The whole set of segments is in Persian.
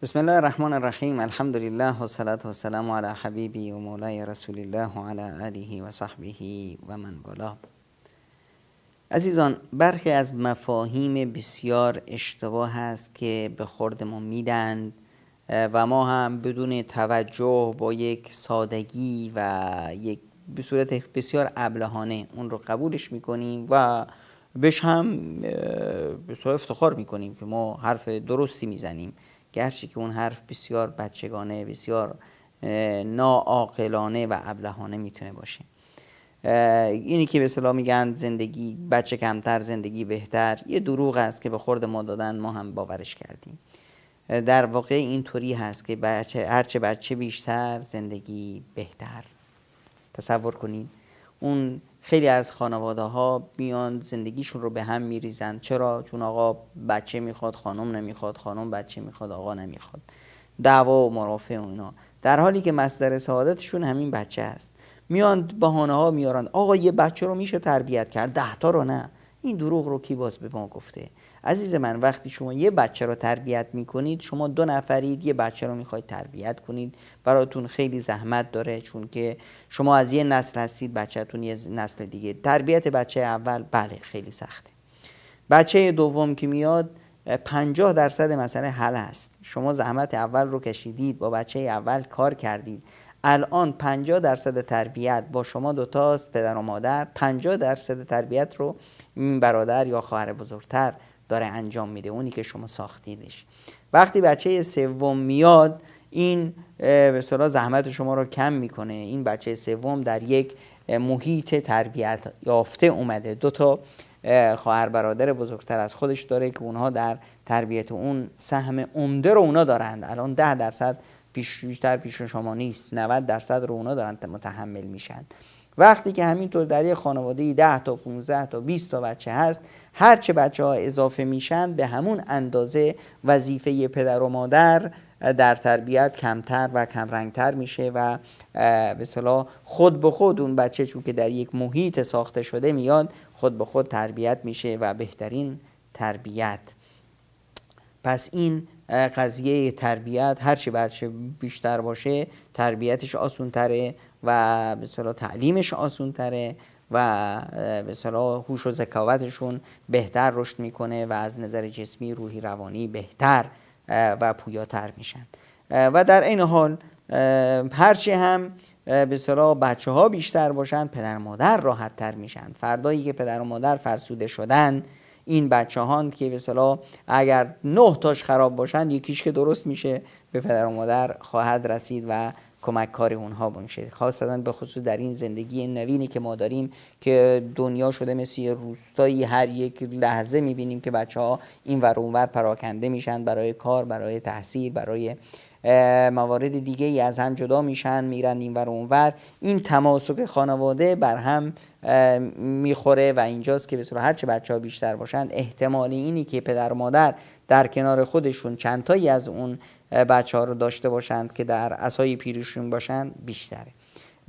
بسم الله الرحمن الرحیم. الحمد لله و صلاة و سلام علی حبیبی و مولای رسول الله و علی آله و صحبه و من والاه. عزیزان، برخی از مفاهیم بسیار اشتباه است که به خورد ما میدند و ما هم بدون توجه با یک سادگی و یک به صورت بسیار ابلهانه اون رو قبولش میکنیم و بهش هم بسیار افتخار میکنیم که ما حرف درستی میزنیم، گرچه که اون حرف بسیار بچگانه، بسیار ناعاقلانه و ابلهانه میتونه باشه. اینی که به اصطلاح میگن زندگی بچه کمتر زندگی بهتر، یه دروغ است که به خورد ما دادن، ما هم باورش کردیم. در واقع اینطوری هست که هرچه بچه بیشتر زندگی بهتر. تصور کنید اون خیلی از خانواده ها میان زندگیشون رو به هم میریزن. چرا؟ چون آقا بچه میخواد، خانم نمیخواد، خانم بچه میخواد، آقا نمیخواد، دعوا و مرافع و اینا، در حالی که مصدر سعادتشون همین بچه است. میان بهانه ها میارن، آقا یه بچه رو میشه تربیت کرد، 10 تا رو نه. این دروغ رو کی باز به ما گفته؟ عزیز من، وقتی شما یه بچه رو تربیت میکنید، شما 2 نفرید، یه بچه رو میخواید تربیت کنید، براتون خیلی زحمت داره، چون که شما از یه نسل هستید، بچه‌تون یه نسل دیگه. تربیت بچه اول بله خیلی سخته. بچه دوم که میاد 50% مسئله حل است. شما زحمت اول رو کشیدید، با بچه اول کار کردید، الان 50% تربیت با شما دوتاست، پدر و مادر. 50% تربیت رو برادر یا خواهر بزرگتر داره انجام میده، اونی که شما ساختیدش. وقتی بچه سوم میاد، این به اصطلاح زحمت شما رو کم میکنه. این بچه سوم در یک محیط تربیت یافته اومده، 2 تا خواهر برادر بزرگتر از خودش داره که اونها در تربیت اون سهم عمده رو اونا دارند. الان 10% بیشتر پیش شما نیست، 90% رو اونا دارن متحمل میشن. وقتی که همینطور در یک خانواده 10 تا 15 تا 20 تا بچه هست، هرچه بچه ها اضافه میشن به همون اندازه وظیفه پدر و مادر در تربیت کمتر و کمرنگتر میشه و به اصطلاح خود به خود اون بچه چون که در یک محیط ساخته شده میاد، خود به خود تربیت میشه و بهترین تربیت. پس این قضیه تربیت، هرچی بچه بیشتر باشه تربیتش آسون تره و به اصطلاح تعلیمش آسون تره و به اصطلاح هوش و ذکاوتشون بهتر رشد میکنه و از نظر جسمی، روحی، روانی بهتر و پویاتر میشن. و در این حال هرچی هم به اصطلاح بچه ها بیشتر باشن، پدر و مادر راحت تر میشن. فردایی که پدر و مادر فرسوده شدن، این بچه هان که به اصطلاح اگر 9 تاش خراب باشن، یکیش که درست میشه، به پدر و مادر خواهد رسید و کمک کاری اونها باشه. خاصتا به خصوص در این زندگی نوینی که ما داریم که دنیا شده مثل یه روستایی، هر یک لحظه میبینیم که بچه ها این ور اون ور پراکنده میشن، برای کار، برای تحصیل، برای موارد دیگه ای از هم جدا میشن، میرن این ور اون ور. این تماسک خانواده بر هم میخوره و اینجاست که به صورت هرچه بچه‌ها بیشتر باشن، احتمال اینی که پدر و مادر در کنار خودشون چند تایی از اون بچه‌ها رو داشته باشند که در عصای پیرشون باشن بیشتره.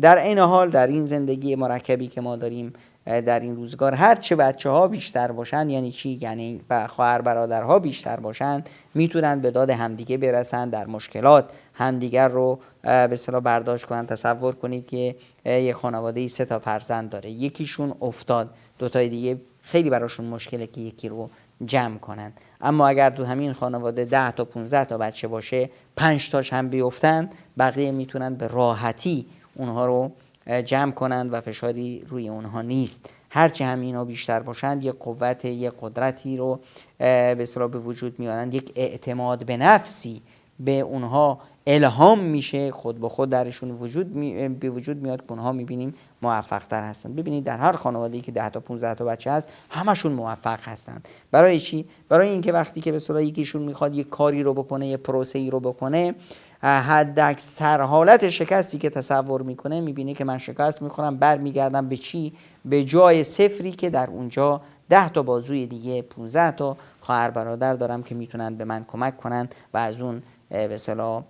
در این حال در این زندگی مرکبی که ما داریم در این روزگار، هرچه بچه‌ها بیشتر باشن، یعنی چی؟ یعنی خواهر برادرها بیشتر باشن، میتونن به داد همدیگه برسن، در مشکلات همدیگر رو به اصطلاح برداشت کنن. تصور کنید که یک خانواده 3 تا فرزند داره، یکیشون افتاد، 2 تای دیگه خیلی براشون مشکله که یکی رو جمع کنن. اما اگر تو همین خانواده 10 تا 15 تا بچه باشه، 5 تاش هم بیفتن، بقیه میتونن به راحتی اونها رو جمع کنند و فشاری روی اونها نیست. هرچه هم اینا بیشتر باشند، یک قوت، یک قدرتی رو به اصطلاح به وجود میارن، یک اعتماد به نفسی به اونها الهام میشه، خود به خود درشون به وجود میاد که اونها میبینیم موفق تر هستن. ببینید در هر خانواده‌ای که 10 تا 15 تا بچه هست، همشون موفق هستن. برای چی؟ برای اینکه وقتی که به اصطلاح یکیشون میخواد یک کاری رو بکنه، یک پروسه‌ای رو بکنه، حد اکثر حالت شکستی که تصور میکنه، میبینه که من شکست میخورم، برمیگردم به چی؟ به جای صفری که در اونجا 10 تا بازوی دیگه، 15 تا خواهر برادر دارم که میتونن به من کمک کنن و از اون به اصطلاح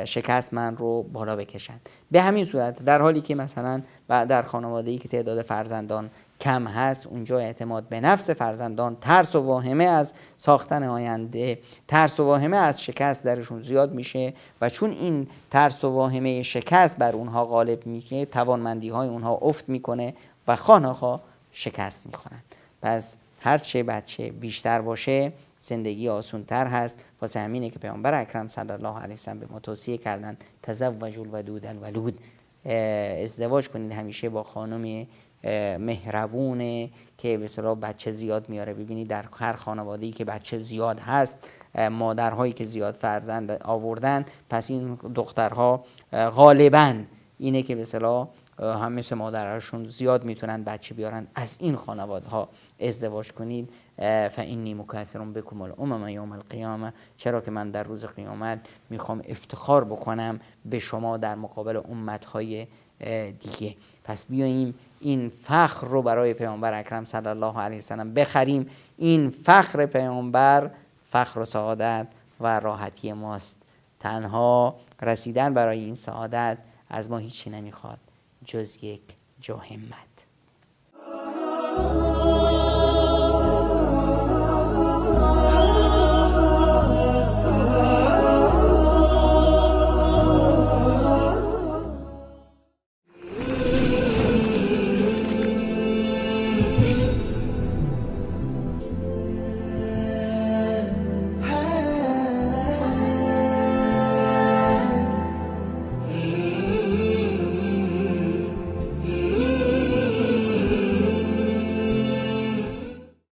شکست من رو بالا بکشند. به همین صورت در حالی که مثلا در خانواده‌ای که تعداد فرزندان کم هست، اونجا اعتماد به نفس فرزندان، ترس و واهمه از ساختن آینده، ترس و واهمه از شکست درشون زیاد میشه و چون این ترس و واهمه شکست بر اونها غالب میشه، توانمندی های اونها افت میکنه و خواه‌ناخواه شکست میخورن. پس هرچه بچه بیشتر باشه زندگی آسان‌تر هست. واسه همینه که پیامبر اکرم صلی الله علیه و سلم به ما توصیه کردن تزوجوا الودود الولود، ازدواج کنید همیشه با خانم مهربونه که به اصطلاح بچه زیاد میاره. ببینید در هر خانواده‌ای که بچه زیاد هست، مادرهایی که زیاد فرزند آوردن، پس این دخترها غالباً اینه که به اصطلاح هم مثل مادرشون زیاد میتونن بچه بیارن. از این خانواده‌ها ازدواج کنید. فانی مکثر بکم الامم یوم القیامه، چرا که من در روز قیامت میخوام افتخار بکنم به شما در مقابل امتهای دیگه. پس بیاییم این فخر رو برای پیامبر اکرم صلی الله علیه و سلم بخریم. این فخر پیامبر فخر و سعادت و راحتی ماست. تنها رسیدن برای این سعادت از ما هیچی نمیخواد جز یک جو همت.